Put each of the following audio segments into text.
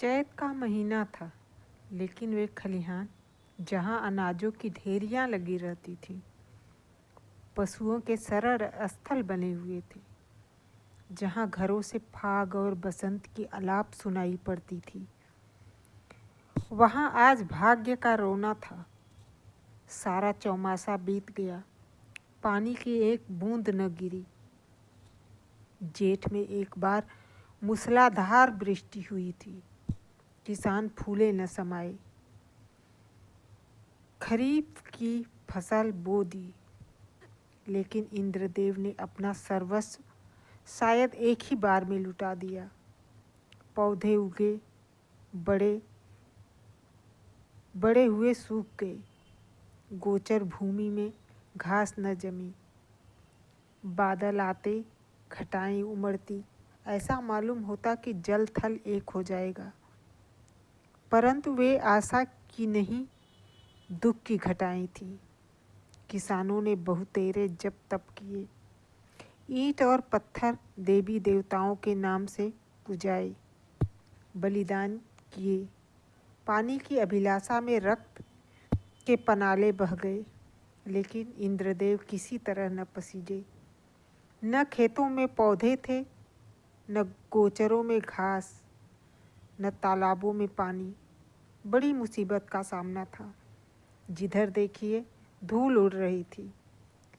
चैत का महीना था, लेकिन वे खलिहान जहाँ अनाजों की ढेरियां लगी रहती थीं, पशुओं के सरल स्थल बने हुए थे, जहाँ घरों से फाग और बसंत की आलाप सुनाई पड़ती थी, वहाँ आज भाग्य का रोना था। सारा चौमासा बीत गया, पानी की एक बूंद न गिरी। जेठ में एक बार मूसलाधार वृष्टि हुई थी। किसान फूले न समाये, खरीफ की फसल बो दी, लेकिन इंद्रदेव ने अपना सर्वस्व शायद एक ही बार में लुटा दिया। पौधे उगे, बड़े बड़े हुए सूख गए। गोचर भूमि में घास न जमी। बादल आते, घटाएं उमड़ती, ऐसा मालूम होता कि जल थल एक हो जाएगा। परंतु वे आशा की नहीं, दुख की घटाएं थी। किसानों ने बहुतेरे जप तप किए, ईंट और पत्थर देवी देवताओं के नाम से पूजाए, बलिदान किए। पानी की अभिलाषा में रक्त के पनाले बह गए, लेकिन इंद्रदेव किसी तरह न पसीजे। न खेतों में पौधे थे, न गोचरों में घास, न तालाबों में पानी। बड़ी मुसीबत का सामना था। जिधर देखिए धूल उड़ रही थी।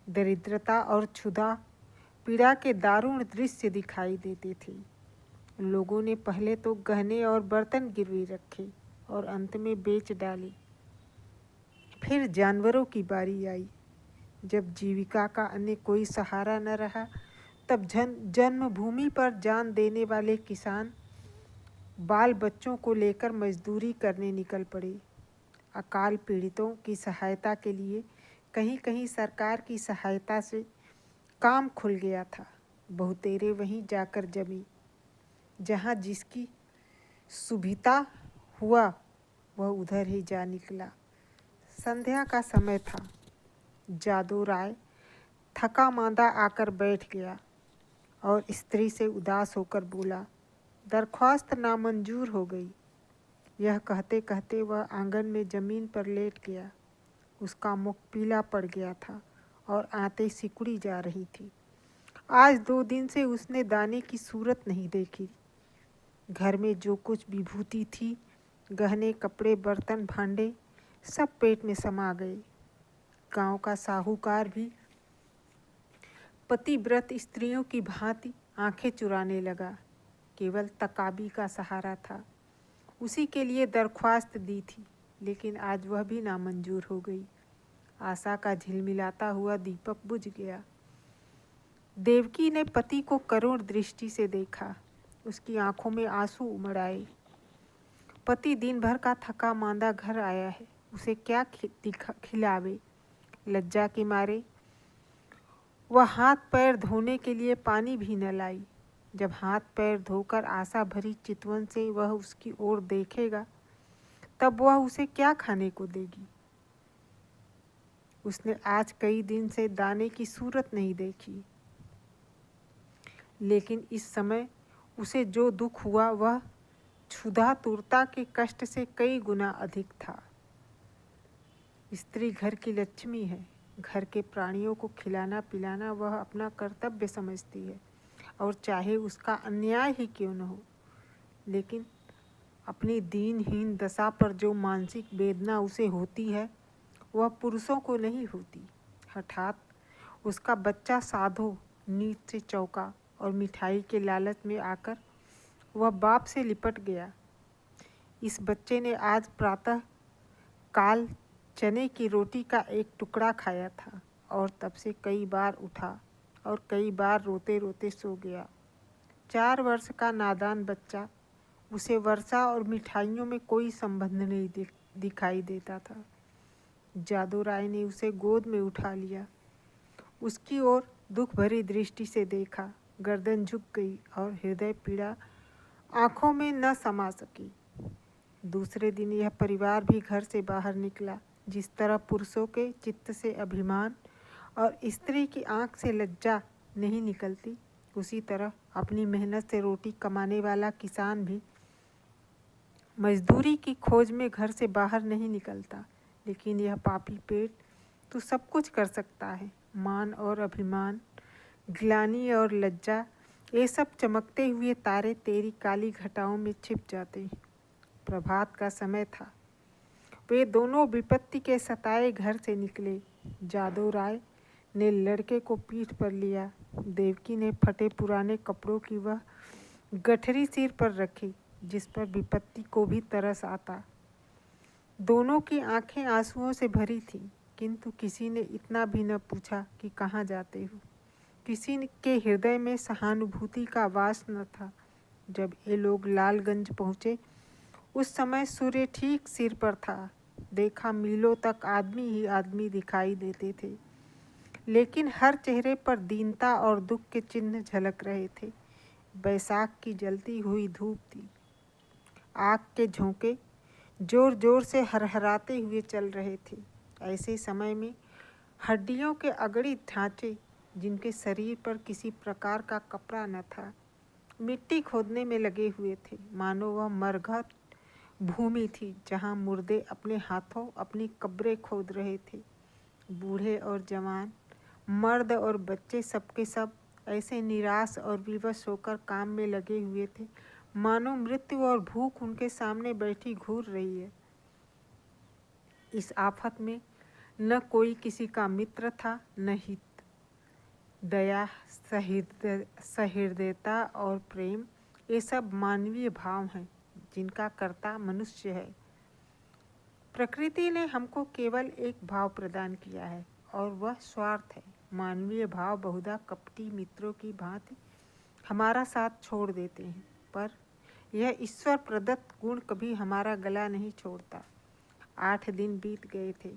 दरिद्रता और क्षुधा पीड़ा के दारुण दृश्य दिखाई देते थे। लोगों ने पहले तो गहने और बर्तन गिरवी रखे और अंत में बेच डाले। फिर जानवरों की बारी आई। जब जीविका का अन्य कोई सहारा न रहा, तब जन्मभूमि पर जान देने वाले किसान बाल बच्चों को लेकर मजदूरी करने निकल पड़े। अकाल पीड़ितों की सहायता के लिए कहीं कहीं सरकार की सहायता से काम खुल गया था। बहुतेरे वहीं जाकर जमी, जहाँ जिसकी सुविधा हुआ वह उधर ही जा निकला। संध्या का समय था। जादू राय थका मांदा आकर बैठ गया और स्त्री से उदास होकर बोला, दरख्वास्त नामंजूर हो गई। यह कहते कहते वह आंगन में जमीन पर लेट गया। उसका मुख पीला पड़ गया था और आंतें सिकुड़ी जा रही थी। आज 2 दिन से उसने दाने की सूरत नहीं देखी। घर में जो कुछ विभूति थी, गहने, कपड़े, बर्तन, भांडे, सब पेट में समा गए। गांव का साहूकार भी पतिव्रत स्त्रियों की भांति आंखें चुराने लगा। केवल तकाबी का सहारा था। उसी के लिए दरख्वास्त दी थी, लेकिन आज वह भी नामंजूर हो गई। आशा का झिलमिलाता हुआ दीपक बुझ गया। देवकी ने पति को करुण दृष्टि से देखा। उसकी आंखों में आंसू उमड़ आए। पति दिन भर का थका मांदा घर आया है, उसे क्या खिलावे। लज्जा के मारे वह हाथ पैर धोने के लिए पानी भी न लाई। जब हाथ पैर धोकर आशा भरी चितवन से वह उसकी ओर देखेगा, तब वह उसे क्या खाने को देगी। उसने आज कई दिन से दाने की सूरत नहीं देखी, लेकिन इस समय उसे जो दुख हुआ वह क्षुधा तुरता के कष्ट से कई गुना अधिक था। स्त्री घर की लक्ष्मी है। घर के प्राणियों को खिलाना पिलाना वह अपना कर्तव्य समझती है, और चाहे उसका अन्याय ही क्यों न हो। लेकिन अपनी दीनहीन दशा पर जो मानसिक वेदना उसे होती है, वह पुरुषों को नहीं होती। हठात उसका बच्चा साधो नींद से चौंका और मिठाई के लालच में आकर वह बाप से लिपट गया। इस बच्चे ने आज प्रातः काल चने की रोटी का एक टुकड़ा खाया था और तब से कई बार उठा और कई बार रोते रोते सो गया। 4 वर्ष का नादान बच्चा, उसे वर्षा और मिठाइयों में कोई संबंध नहीं दिखाई देता था। जादू राय ने उसे गोद में उठा लिया, उसकी ओर दुख भरी दृष्टि से देखा। गर्दन झुक गई और हृदय पीड़ा आंखों में न समा सकी। दूसरे दिन यह परिवार भी घर से बाहर निकला। जिस तरह पुरुषों के चित्त से अभिमान और स्त्री की आंख से लज्जा नहीं निकलती, उसी तरह अपनी मेहनत से रोटी कमाने वाला किसान भी मजदूरी की खोज में घर से बाहर नहीं निकलता, लेकिन यह पापी पेट तू सब कुछ कर सकता है। मान और अभिमान, ग्लानि और लज्जा, ये सब चमकते हुए तारे तेरी काली घटाओं में छिप जाते हैं। प्रभात का समय था। वे दोनों विपत्ति के सताए घर से निकले। जादू राय ने लड़के को पीठ पर लिया। देवकी ने फटे पुराने कपड़ों की वह गठरी सिर पर रखी जिस पर विपत्ति को भी तरस आता। दोनों की आंखें आंसुओं से भरी थीं, किंतु किसी ने इतना भी न पूछा कि कहाँ जाते हो। किसी के हृदय में सहानुभूति का वास न था। जब ये लोग लालगंज पहुँचे उस समय सूर्य ठीक सिर पर था। देखा मीलों तक आदमी ही आदमी दिखाई देते थे, लेकिन हर चेहरे पर दीनता और दुख के चिन्ह झलक रहे थे। बैसाख की जलती हुई धूप थी। आग के झोंके जोर जोर से हरहराते हुए चल रहे थे। ऐसे समय में हड्डियों के अगड़ित ढांचे, जिनके शरीर पर किसी प्रकार का कपड़ा न था, मिट्टी खोदने में लगे हुए थे, मानो वह मरघट भूमि थी जहाँ मुर्दे अपने हाथों अपनी कब्रें खोद रहे थे। बूढ़े और जवान, मर्द और बच्चे सबके सब ऐसे निराश और विवश होकर काम में लगे हुए थे, मानो मृत्यु और भूख उनके सामने बैठी घूर रही है। इस आफत में न कोई किसी का मित्र था, न हित। दया, सहृदयता और प्रेम, ये सब मानवीय भाव हैं जिनका कर्ता मनुष्य है। प्रकृति ने हमको केवल एक भाव प्रदान किया है और वह स्वार्थ है। मानवीय भाव बहुधा कपटी मित्रों की भांति हमारा साथ छोड़ देते हैं, पर यह ईश्वर प्रदत्त गुण कभी हमारा गला नहीं छोड़ता। 8 दिन बीत गए थे।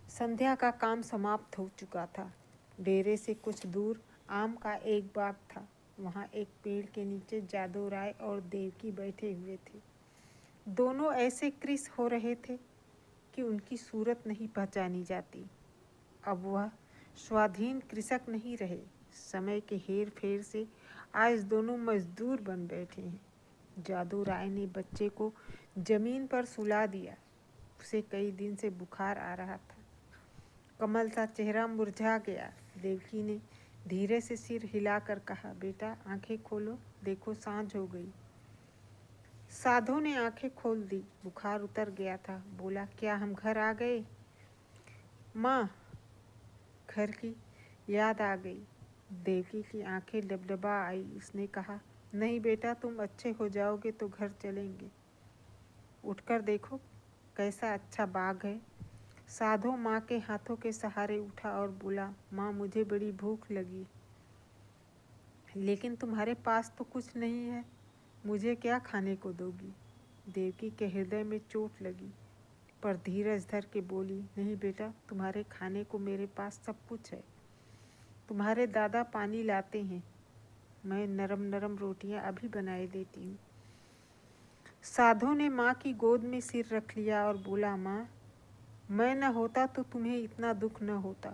संध्या का काम समाप्त हो चुका था। डेरे से कुछ दूर आम का एक बाग था। वहाँ एक पेड़ के नीचे जादू राय और देवकी बैठे हुए थे। दोनों ऐसे कृश हो रहे थे कि उनकी सूरत नहीं पहचानी जाती। अब वह स्वाधीन कृषक नहीं रहे। समय के हेर फेर से आज दोनों मजदूर बन बैठे हैं। जादू राय ने बच्चे को जमीन पर सुला दिया। उसे कई दिन से बुखार आ रहा था। कमल सा चेहरा मुरझा गया। देवकी ने धीरे से सिर हिलाकर कहा, बेटा आंखें खोलो, देखो सांझ हो गई। साधु ने आंखें खोल दी। बुखार उतर गया था। बोला, क्या हम घर आ गए? माँ, घर की याद आ गई। देवकी की आंखें डबडबा आई। उसने कहा, नहीं बेटा, तुम अच्छे हो जाओगे तो घर चलेंगे। उठकर देखो कैसा अच्छा बाग है। साधु माँ के हाथों के सहारे उठा और बोला, माँ मुझे बड़ी भूख लगी, लेकिन तुम्हारे पास तो कुछ नहीं है, मुझे क्या खाने को दोगी? देवकी के हृदय में चोट लगी, पर धीरज धर के बोली, नहीं बेटा, तुम्हारे खाने को मेरे पास सब कुछ है। तुम्हारे दादा पानी लाते हैं, मैं नरम नरम रोटियां अभी बनाए देती हूँ। साधु ने माँ की गोद में सिर रख लिया और बोला, माँ मैं न होता तो तुम्हें इतना दुख न होता।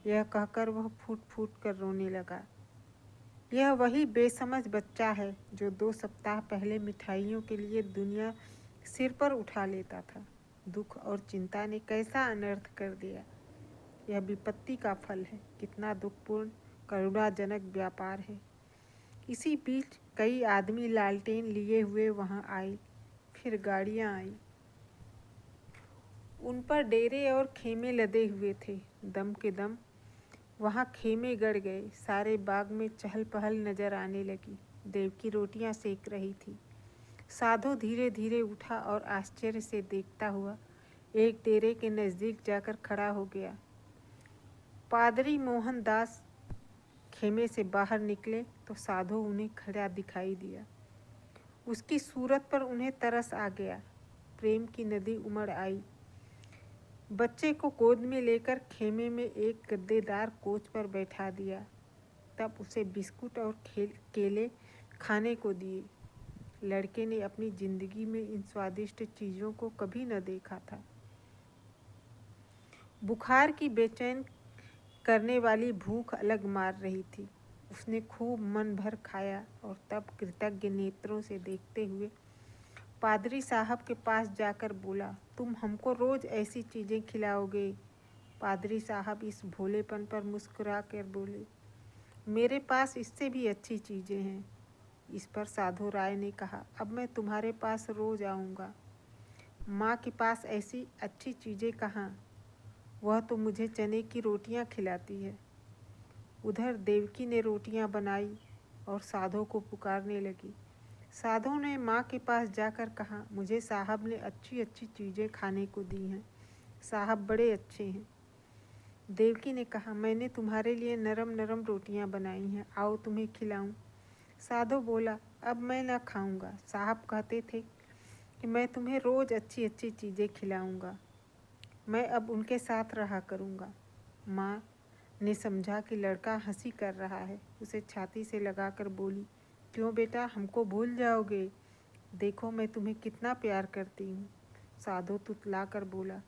यह कहकर वह फूट फूट कर रोने लगा। यह वही बेसमझ बच्चा है जो 2 सप्ताह पहले मिठाइयों के लिए दुनिया सिर पर उठा लेता था। दुख और चिंता ने कैसा अनर्थ कर दिया। यह विपत्ति का फल है। कितना दुखपूर्ण करुणाजनक व्यापार है। इसी बीच कई आदमी लालटेन लिए हुए वहाँ आए। फिर गाड़ियाँ आई। उन पर डेरे और खेमे लदे हुए थे। दम के दम वहाँ खेमे गड़ गए। सारे बाग में चहल पहल नजर आने लगी। देवकी रोटियां सेक रही थी। साधु धीरे धीरे उठा और आश्चर्य से देखता हुआ एक डेरे के नज़दीक जाकर खड़ा हो गया। पादरी मोहनदास खेमे से बाहर निकले तो साधु उन्हें खड़ा दिखाई दिया। उसकी सूरत पर उन्हें तरस आ गया। प्रेम की नदी उमड़ आई। बच्चे को गोद में लेकर खेमे में एक गद्देदार कोच पर बैठा दिया। तब उसे बिस्कुट और केले खाने को दिए। लड़के ने अपनी जिंदगी में इन स्वादिष्ट चीज़ों को कभी न देखा था। बुखार की बेचैन करने वाली भूख अलग मार रही थी। उसने खूब मन भर खाया और तब कृतज्ञ नेत्रों से देखते हुए पादरी साहब के पास जाकर बोला, तुम हमको रोज़ ऐसी चीज़ें खिलाओगे? पादरी साहब इस भोलेपन पर मुस्कुरा कर बोले, मेरे पास इससे भी अच्छी चीज़ें हैं। इस पर साधु राय ने कहा, अब मैं तुम्हारे पास रोज़ आऊँगा। माँ के पास ऐसी अच्छी चीज़ें कहाँ, वह तो मुझे चने की रोटियाँ खिलाती है। उधर देवकी ने रोटियाँ बनाई और साधु को पुकारने लगी। साधु ने माँ के पास जाकर कहा, मुझे साहब ने अच्छी अच्छी चीज़ें खाने को दी हैं, साहब बड़े अच्छे हैं। देवकी ने कहा, मैंने तुम्हारे लिए नरम नरम रोटियां बनाई हैं, आओ तुम्हें खिलाऊं। साधु बोला, अब मैं न खाऊंगा, साहब कहते थे कि मैं तुम्हें रोज़ अच्छी अच्छी चीज़ें खिलाऊंगा, मैं अब उनके साथ रहा करूंगा। माँ ने समझा कि लड़का हंसी कर रहा है, उसे छाती से लगाकर बोली, क्यों बेटा, हमको भूल जाओगे? देखो मैं तुम्हें कितना प्यार करती हूँ। साधु तुतला कर बोला,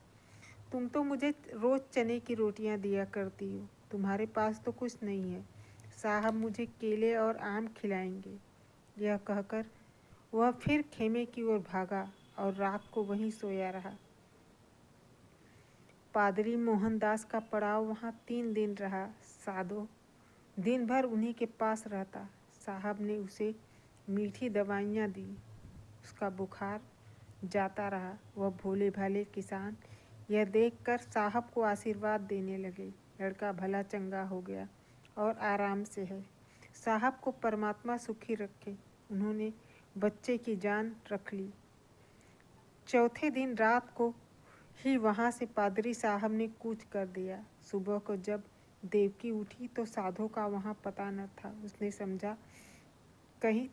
तुम तो मुझे रोज़ चने की रोटियां दिया करती हो, तुम्हारे पास तो कुछ नहीं है, साहब मुझे केले और आम खिलाएंगे। यह कहकर वह फिर खेमे की ओर भागा और रात को वहीं सोया रहा। पादरी मोहनदास का पड़ाव वहाँ 3 दिन रहा। साधु दिन भर उन्हीं के पास रहता। साहब ने उसे मीठी दवाइयाँ दी, उसका बुखार जाता रहा। वह भोले भाले किसान यह देखकर साहब को आशीर्वाद देने लगे, लड़का भला चंगा हो गया और आराम से है, साहब को परमात्मा सुखी रखे। उन्होंने बच्चे की जान रख ली। चौथे दिन रात को ही वहाँ से पादरी साहब ने कूच कर दिया। सुबह को जब देवकी उठी तो साधु का वहाँ पता न था। उसने समझा कहीं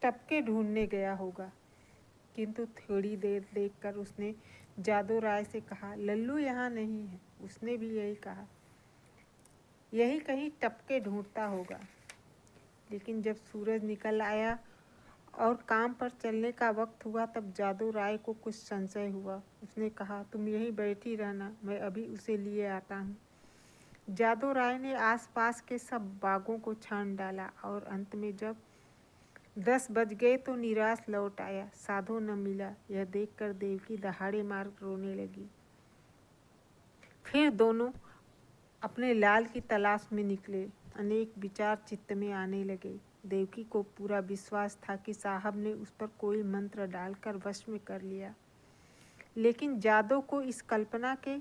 टपके ढूंढने गया होगा, किंतु थोड़ी देर देखकर उसने जादू राय से कहा, लल्लू यहाँ नहीं है। उसने भी यही कहा, यही कहीं टपके ढूंढता होगा। लेकिन जब सूरज निकल आया और काम पर चलने का वक्त हुआ तब जादू राय को कुछ संशय हुआ। उसने कहा, तुम यहीं बैठी रहना, मैं अभी उसे लिए आता हूँ। जादू राय ने आसपास के सब बागों को छान डाला और अंत में जब 10 बज गए तो निराश लौट आया। साधु न मिला। यह देखकर देवकी दहाड़े मार रोने लगी। फिर दोनों अपने लाल की तलाश में निकले। अनेक विचार चित्त में आने लगे। देवकी को पूरा विश्वास था कि साहब ने उस पर कोई मंत्र डालकर वश में कर लिया, लेकिन जादव को इस कल्पना के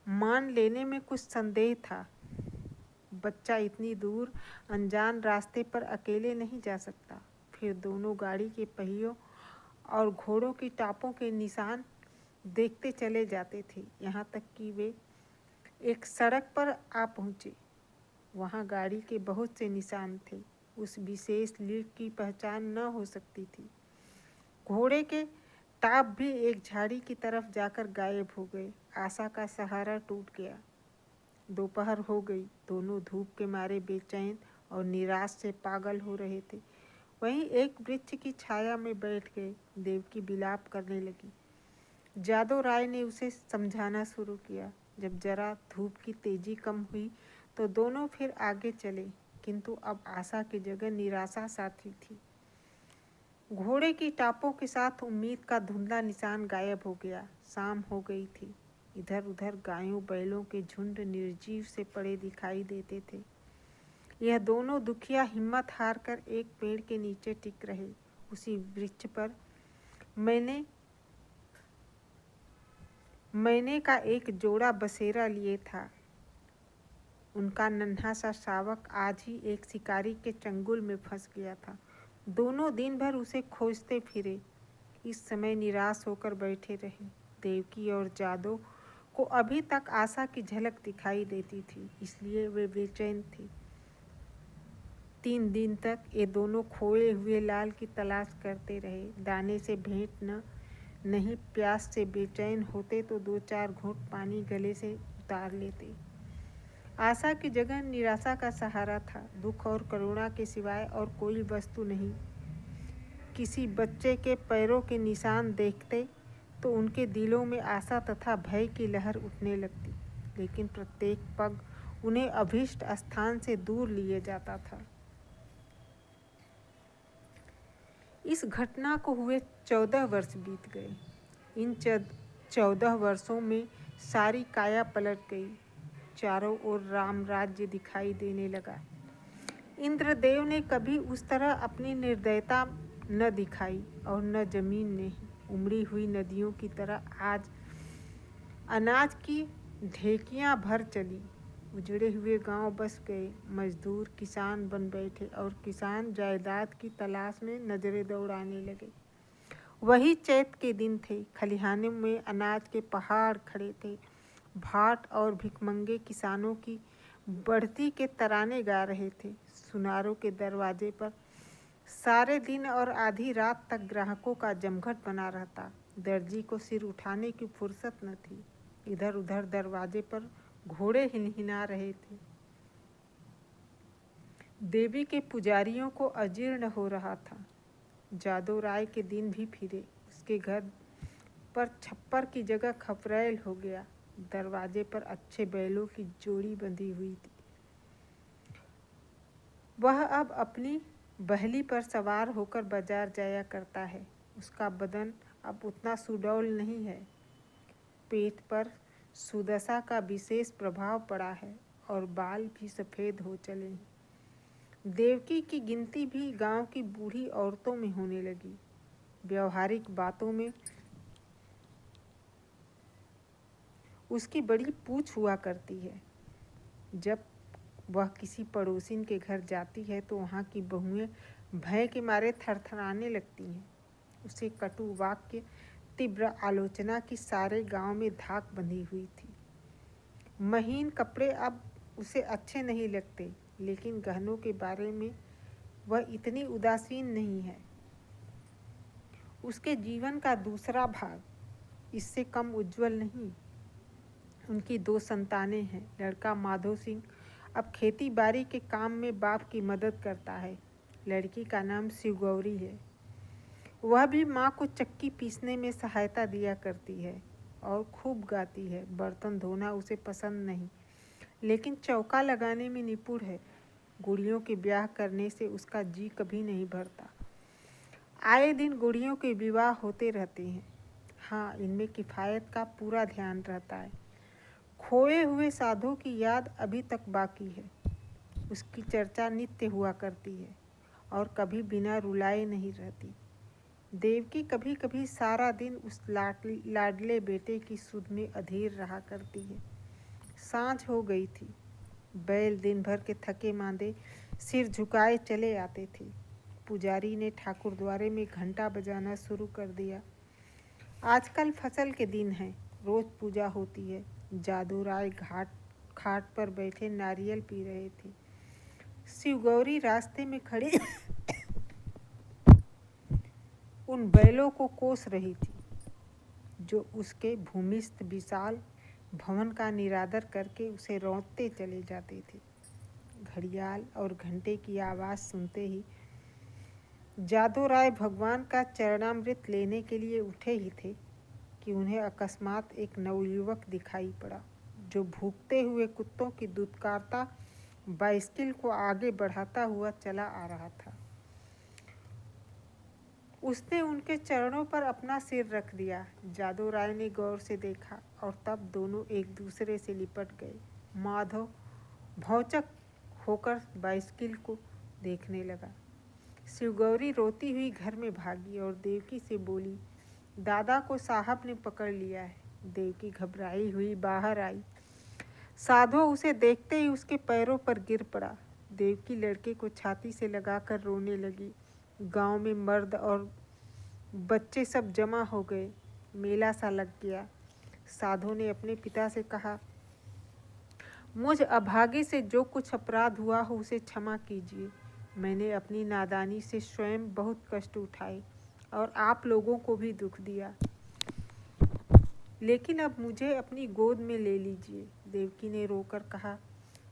मान लेने में कुछ संदेह था। बच्चा इतनी दूर अनजान रास्ते पर अकेले नहीं जा सकता। फिर दोनों गाड़ी के पहियों और घोड़ों की टापों के निशान देखते चले जाते थे, यहाँ तक कि वे एक सड़क पर आ पहुँचे। वहाँ गाड़ी के बहुत से निशान थे। उस विशेष लीड की पहचान न हो सकती थी। घोड़े के टाप भी एक झाड़ी की तरफ जाकर गायब हो गए। आशा का सहारा टूट गया। दोपहर हो गई। दोनों धूप के मारे बेचैन और निराश से पागल हो रहे थे। वहीं एक वृक्ष की छाया में बैठ गए। देवकी विलाप करने लगी। जादव राय ने उसे समझाना शुरू किया। जब जरा धूप की तेजी कम हुई तो दोनों फिर आगे चले, किंतु अब आशा की जगह निराशा साथी थी। घोड़े की टापों के साथ उम्मीद का धुंधला निशान गायब हो गया। शाम हो गई थी। इधर उधर गायों बैलों के झुंड निर्जीव से पड़े दिखाई देते थे। यह दोनों दुखिया हिम्मत हार कर एक पेड़ के नीचे टिक रहे। उसी वृक्ष पर मैंने का एक जोड़ा बसेरा लिए था। उनका नन्हा सा शावक आज ही एक शिकारी के चंगुल में फंस गया था। दोनों दिन भर उसे खोजते फिरे। इस समय निराश होकर बैठे रहे। देवकी और जादव को अभी तक आशा की झलक दिखाई देती थी, इसलिए वे बेचैन थे। 3 दिन तक ये दोनों खोए हुए लाल की तलाश करते रहे। दाने से भेंट नहीं, प्यास से बेचैन होते तो 2-4 घूंट पानी गले से उतार लेते। आशा की जगह निराशा का सहारा था। दुख और करुणा के सिवाय और कोई वस्तु नहीं। किसी बच्चे के पैरों के निशान देखते तो उनके दिलों में आशा तथा भय की लहर उठने लगती, लेकिन प्रत्येक पग उन्हें अभीष्ट स्थान से दूर लिए जाता था। इस घटना को हुए 14 वर्ष बीत गए। इन 14 वर्षों में सारी काया पलट गई। चारों ओर राम राज्य दिखाई देने लगा। इंद्रदेव ने कभी उस तरह अपनी निर्दयता न दिखाई और न जमीन ने। उमड़ी हुई नदियों की तरह आज अनाज की ढेकियां भर चली। उजड़े हुए गांव बस गए। मजदूर किसान बन बैठे और किसान जायदाद की तलाश में नजरें दौड़ाने लगे। वही चैत के दिन थे। खलिहानों में अनाज के पहाड़ खड़े थे। भाट और भिखमंगे किसानों की बढ़ती के तराने गा रहे थे। सुनारों के दरवाजे पर सारे दिन और आधी रात तक ग्राहकों का जमघट बना रहता। दर्जी को सिर उठाने की फुर्सत न थी। इधर उधर दरवाजे पर घोड़े हिनहिना रहे थे। देवी के पुजारियों को अजीर्ण हो रहा था। जादू राय के दिन भी फिरे। उसके घर पर छप्पर की जगह खपरेल हो गया। दरवाजे पर अच्छे बैलों की जोड़ी बंधी हुई थी। वह अब अपनी बहली पर सवार होकर बाजार जाया करता है। उसका बदन अब उतना सुडौल नहीं है। पेट पर सुदशा का विशेष प्रभाव पड़ा है और बाल भी सफ़ेद हो चले हैं। देवकी की गिनती भी गांव की बूढ़ी औरतों में होने लगी। व्यवहारिक बातों में उसकी बड़ी पूछ हुआ करती है। जब वह किसी पड़ोसिन के घर जाती है तो वहाँ की बहुएं भय के मारे थरथराने लगती हैं। उसे कटु वाक्य, तीव्र आलोचना की सारे गांव में धाक बंधी हुई थी। महीन कपड़े अब उसे अच्छे नहीं लगते, लेकिन गहनों के बारे में वह इतनी उदासीन नहीं है। उसके जीवन का दूसरा भाग इससे कम उज्जवल नहीं। उनकी 2 संतानें हैं। लड़का माधो सिंह अब खेती बाड़ी के काम में बाप की मदद करता है। लड़की का नाम शिवगौरी है। वह भी माँ को चक्की पीसने में सहायता दिया करती है और खूब गाती है। बर्तन धोना उसे पसंद नहीं, लेकिन चौका लगाने में निपुण है। गुड़ियों के ब्याह करने से उसका जी कभी नहीं भरता। आए दिन गुड़ियों के विवाह होते रहते हैं। हाँ, इनमें किफ़ायत का पूरा ध्यान रहता है। खोए हुए साधु की याद अभी तक बाकी है। उसकी चर्चा नित्य हुआ करती है और कभी बिना रुलाए नहीं रहती। देवकी कभी कभी सारा दिन उस लाडले बेटे की सुध में अधीर रहा करती है। सांझ हो गई थी। बैल दिन भर के थके मांदे सिर झुकाए चले आते थे। पुजारी ने ठाकुर द्वारे में घंटा बजाना शुरू कर दिया। आजकल फसल के दिन हैं, रोज पूजा होती है। जादू राय खाट पर बैठे नारियल पी रहे थे। शिवगौरी रास्ते में खड़ी उन बैलों को कोस रही थी जो उसके भूमिस्थ विशाल भवन का निरादर करके उसे रौंदते चले जाते थे। घड़ियाल और घंटे की आवाज़ सुनते ही जादू राय भगवान का चरणामृत लेने के लिए उठे ही थे कि उन्हें अकस्मात एक नवयुवक दिखाई पड़ा, जो भूखते हुए कुत्तों की दुत्कारता बाइसिकल को आगे बढ़ाता हुआ चला आ रहा था। उसने उनके चरणों पर अपना सिर रख दिया। जादू राय ने गौर से देखा और तब दोनों एक दूसरे से लिपट गए। माधव भौचक होकर बाइसिकल को देखने लगा। शिवगौरी रोती हुई घर में भागी और देवकी से बोली, दादा को साहब ने पकड़ लिया है। देवकी घबराई हुई बाहर आई। साधो उसे देखते ही उसके पैरों पर गिर पड़ा। देवकी लड़के को छाती से लगाकर रोने लगी। गांव में मर्द और बच्चे सब जमा हो गए। मेला सा लग गया। साधो ने अपने पिता से कहा, मुझ अभागे से जो कुछ अपराध हुआ हो उसे क्षमा कीजिए। मैंने अपनी नादानी से स्वयं बहुत कष्ट उठाए और आप लोगों को भी दुख दिया, लेकिन अब मुझे अपनी गोद में ले लीजिए। देवकी ने रोकर कहा,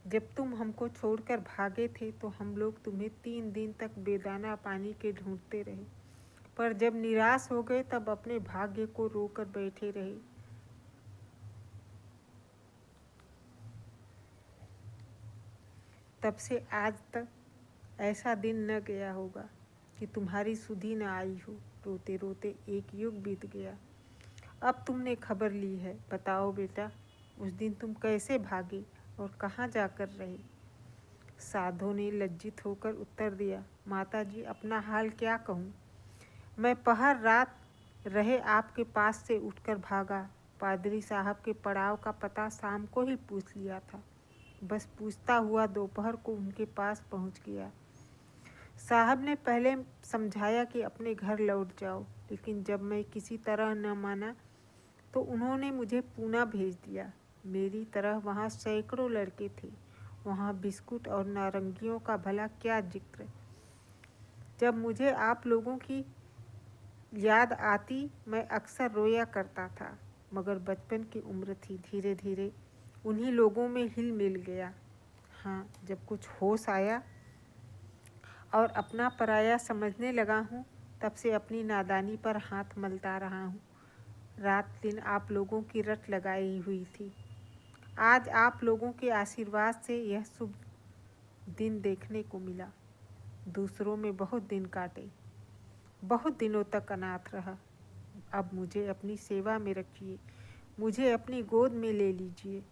जब तुम हमको छोड़कर भागे थे तो हम लोग तुम्हें 3 दिन तक बेदाना पानी के ढूंढते रहे, पर जब निराश हो गए तब अपने भाग्य को रोकर बैठे रहे। तब से आज तक ऐसा दिन न गया होगा कि तुम्हारी सुधि न आई हो। रोते रोते एक युग बीत गया। अब तुमने खबर ली है, बताओ बेटा, उस दिन तुम कैसे भागे और कहाँ जाकर रहे? साधो ने लज्जित होकर उत्तर दिया, माता जी, अपना हाल क्या कहूँ। मैं पहर रात रहे आपके पास से उठकर भागा। पादरी साहब के पड़ाव का पता शाम को ही पूछ लिया था। बस पूछता हुआ दोपहर को उनके पास पहुंच गया। साहब ने पहले समझाया कि अपने घर लौट जाओ, लेकिन जब मैं किसी तरह न माना तो उन्होंने मुझे पूना भेज दिया। मेरी तरह वहाँ सैकड़ों लड़के थे। वहाँ बिस्कुट और नारंगियों का भला क्या जिक्र। जब मुझे आप लोगों की याद आती मैं अक्सर रोया करता था, मगर बचपन की उम्र थी। धीरे धीरे उन्हीं लोगों में हिल मिल गया। हाँ, जब कुछ होश आया और अपना पराया समझने लगा हूँ, तब से अपनी नादानी पर हाथ मलता रहा हूँ। रात दिन आप लोगों की रट लगाई हुई थी। आज आप लोगों के आशीर्वाद से यह शुभ दिन देखने को मिला। दूसरों में बहुत दिन काटे, बहुत दिनों तक अनाथ रहा। अब मुझे अपनी सेवा में रखिए, मुझे अपनी गोद में ले लीजिए।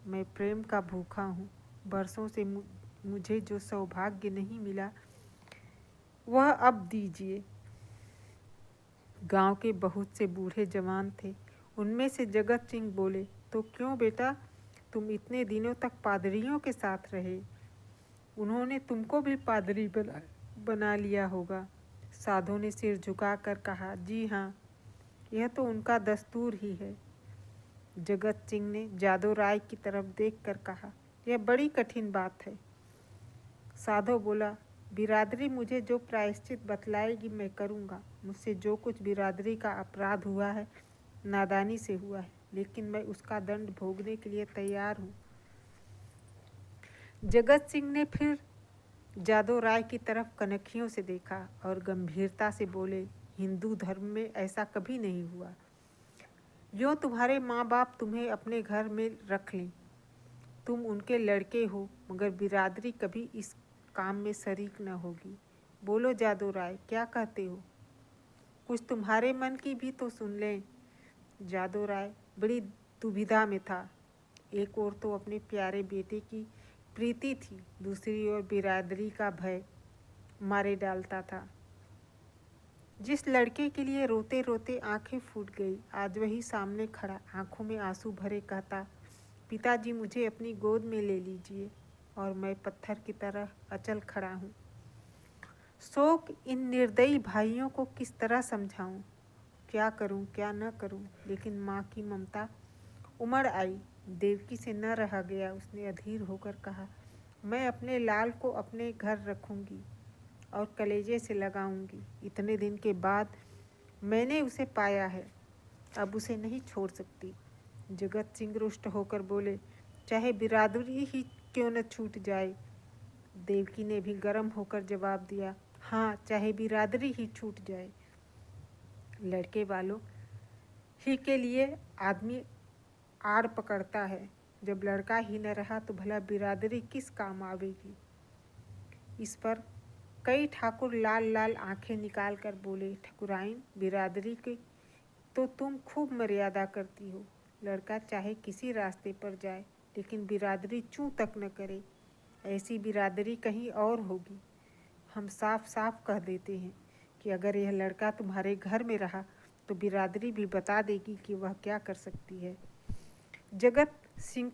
मैं प्रेम का भूखा हूँ। बरसों से मुझे जो सौभाग्य नहीं मिला वह अब दीजिए। गांव के बहुत से बूढ़े जवान थे। उनमें से जगत सिंह बोले, तो क्यों बेटा, तुम इतने दिनों तक पादरियों के साथ रहे, उन्होंने तुमको भी पादरी बना लिया होगा। साधु ने सिर झुकाकर कहा, जी हाँ, यह तो उनका दस्तूर ही है। जगत सिंह ने जादू राय की तरफ देखकर कहा, यह बड़ी कठिन बात है। साधु बोला, बिरादरी मुझे जो प्रायश्चित बतलाएगी मैं करूँगा। मुझसे जो कुछ बिरादरी का अपराध हुआ है नादानी से हुआ है, लेकिन मैं उसका दंड भोगने के लिए तैयार हूँ। जगत सिंह ने फिर जादू राय की तरफ कनखियों से देखा और गंभीरता से बोले, हिंदू धर्म में ऐसा कभी नहीं हुआ। जो तुम्हारे माँ बाप तुम्हें अपने घर में रख लें, तुम उनके लड़के हो, मगर बिरादरी कभी इस काम में शरीक न होगी। बोलो जादू राय, क्या कहते हो? कुछ तुम्हारे मन की भी तो सुन लें। जादू राय बड़ी दुविधा में था। एक ओर तो अपने प्यारे बेटे की प्रीति थी, दूसरी ओर बिरादरी का भय मारे डालता था। जिस लड़के के लिए रोते रोते आंखें फूट गई, आज वही सामने खड़ा आंखों में आंसू भरे कहता, पिताजी मुझे अपनी गोद में ले लीजिए, और मैं पत्थर की तरह अचल खड़ा हूँ। शोक इन निर्दयी भाइयों को किस तरह समझाऊं? क्या करूं क्या न करूं? लेकिन माँ की ममता उमड़ आई। देवकी से न रहा गया। उसने अधीर होकर कहा, मैं अपने लाल को अपने घर रखूंगी और कलेजे से लगाऊंगी। इतने दिन के बाद मैंने उसे पाया है, अब उसे नहीं छोड़ सकती। जगत सिंह रुष्ट होकर बोले, चाहे बिरादरी ही क्यों न छूट जाए। देवकी ने भी गर्म होकर जवाब दिया, हाँ, चाहे बिरादरी ही छूट जाए। लड़के वालों ही के लिए आदमी आड़ पकड़ता है। जब लड़का ही न रहा तो भला बिरादरी किस काम आवेगी। इस पर कई ठाकुर लाल लाल आंखें निकाल कर बोले, ठकुराइन, बिरादरी की तो तुम खूब मर्यादा करती हो। लड़का चाहे किसी रास्ते पर जाए, लेकिन बिरादरी चूं तक न करे। ऐसी बिरादरी कहीं और होगी। हम साफ साफ कह देते हैं कि अगर यह लड़का तुम्हारे घर में रहा तो बिरादरी भी बता देगी कि वह क्या कर सकती है। जगत सिंह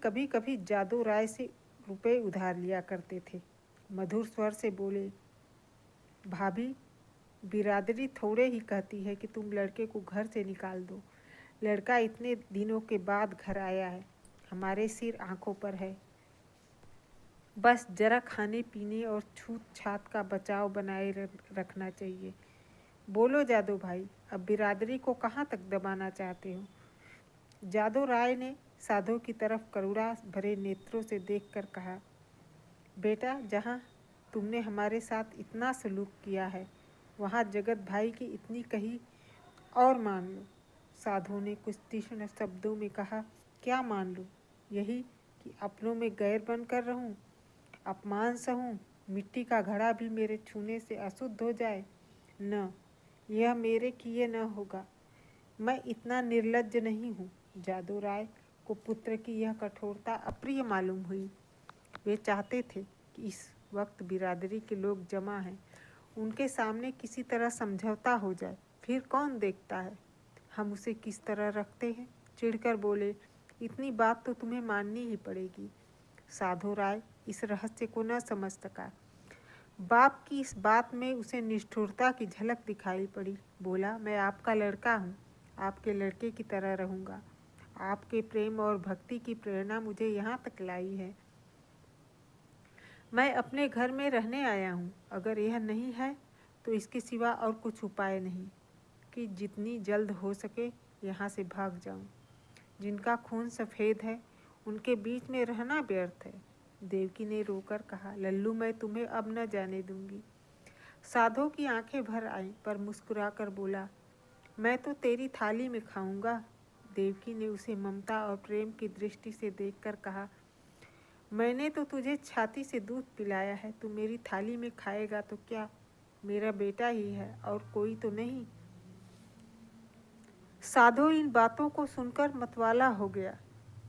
कभी कभी जादू राय से रुपए उधार लिया करते थे। मधुर स्वर से बोले, भाभी, बिरादरी थोड़े ही कहती है कि तुम लड़के को घर से निकाल दो। लड़का इतने दिनों के बाद घर आया है, हमारे सिर आंखों पर है। बस जरा खाने पीने और छूत छात का बचाव बनाए रखना चाहिए। बोलो जादू भाई, अब बिरादरी को कहाँ तक दबाना चाहते हो? जादू राय ने साधु की तरफ करुणा भरे नेत्रों से देखकर कहा, बेटा, जहाँ तुमने हमारे साथ इतना सलूक किया है, वहाँ जगत भाई की इतनी कही और मान लो। साधु ने कुछ तीक्ष्ण शब्दों में कहा, क्या मान लो? यही कि अपनों में गैर बनकर रहूं, अपमान सहूं, मिट्टी का घड़ा भी मेरे छूने से अशुद्ध हो जाए? न, यह मेरे किए न होगा। मैं इतना निर्लज्ज नहीं हूँ। जादू राय को पुत्र की यह कठोरता अप्रिय मालूम हुई। वे चाहते थे कि इस वक्त बिरादरी के लोग जमा हैं, उनके सामने किसी तरह समझौता हो जाए। फिर कौन देखता है हम उसे किस तरह रखते हैं। चिढ़कर बोले, इतनी बात तो तुम्हें माननी ही पड़ेगी। साधु राय इस रहस्य को न समझ सका। बाप की इस बात में उसे निष्ठुरता की झलक दिखाई पड़ी। बोला, मैं आपका लड़का हूँ, आपके लड़के की तरह रहूँगा। आपके प्रेम और भक्ति की प्रेरणा मुझे यहाँ तक लाई है। मैं अपने घर में रहने आया हूँ। अगर यह नहीं है तो इसके सिवा और कुछ उपाय नहीं कि जितनी जल्द हो सके यहाँ से भाग जाऊँ। जिनका खून सफ़ेद है उनके बीच में रहना व्यर्थ है। देवकी ने रोकर कहा, लल्लू, मैं तुम्हें अब न जाने दूंगी। साधो की आंखें भर आईं, पर मुस्कुराकर बोला, मैं तो तेरी थाली में खाऊंगा। देवकी ने उसे ममता और प्रेम की दृष्टि से देखकर कहा, मैंने तो तुझे छाती से दूध पिलाया है, तू मेरी थाली में खाएगा तो क्या? मेरा बेटा ही है और कोई तो नहीं। साधो इन बातों को सुनकर मतवाला हो गया।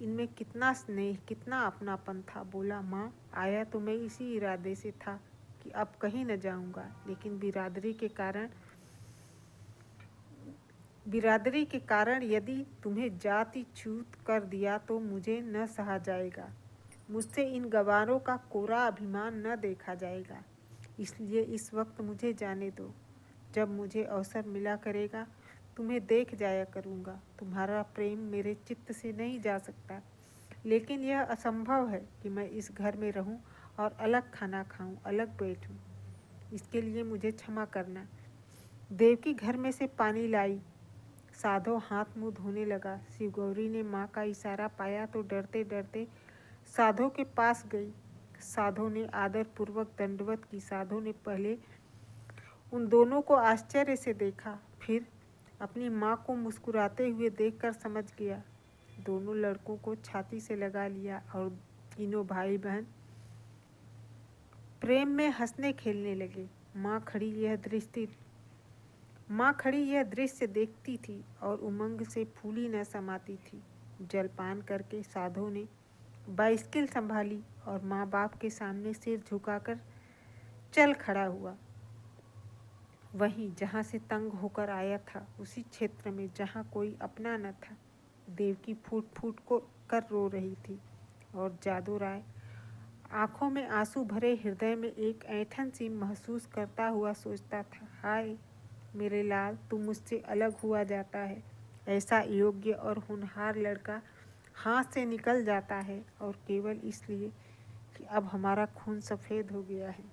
इनमें कितना स्नेह, कितना अपनापन था। बोला, माँ, आया तो मैं इसी इरादे से था कि अब कहीं न जाऊंगा, लेकिन बिरादरी के कारण यदि तुम्हें जाति च्युत कर दिया तो मुझे न सहा जाएगा। मुझसे इन गवारों का कोरा अभिमान न देखा जाएगा। इसलिए इस वक्त मुझे जाने दो। जब मुझे अवसर मिला करेगा तुम्हें देख जाया करूँगा। तुम्हारा प्रेम मेरे चित्त से नहीं जा सकता, लेकिन यह असंभव है कि मैं इस घर में रहूं और अलग खाना खाऊं, अलग बैठूं। इसके लिए मुझे क्षमा करना। देवकी घर में से पानी लाई। साधो हाथ मुंह धोने लगा। शिवगौरी ने माँ का इशारा पाया तो डरते डरते साधो के पास गई। साधो ने आदरपूर्वक दंडवत की। साधो ने पहले उन दोनों को आश्चर्य से देखा, फिर अपनी माँ को मुस्कुराते हुए देखकर समझ गया। दोनों लड़कों को छाती से लगा लिया और तीनों भाई बहन प्रेम में हंसने खेलने लगे। माँ खड़ी यह दृश्य देखती थी और उमंग से फूली न समाती थी। जलपान करके साधो ने बाइस्किल संभाली और माँ बाप के सामने सिर झुकाकर चल खड़ा हुआ। वहीं जहाँ से तंग होकर आया था, उसी क्षेत्र में जहाँ कोई अपना न था। देवकी फूट फूट कर रो रही थी और जादू राय आंखों में आंसू भरे हृदय में एक ऐंठन सी महसूस करता हुआ सोचता था, हाय मेरे लाल, तू मुझसे अलग हुआ जाता है। ऐसा योग्य और होनहार लड़का हाथ से निकल जाता है, और केवल इसलिए कि अब हमारा खून सफ़ेद हो गया है।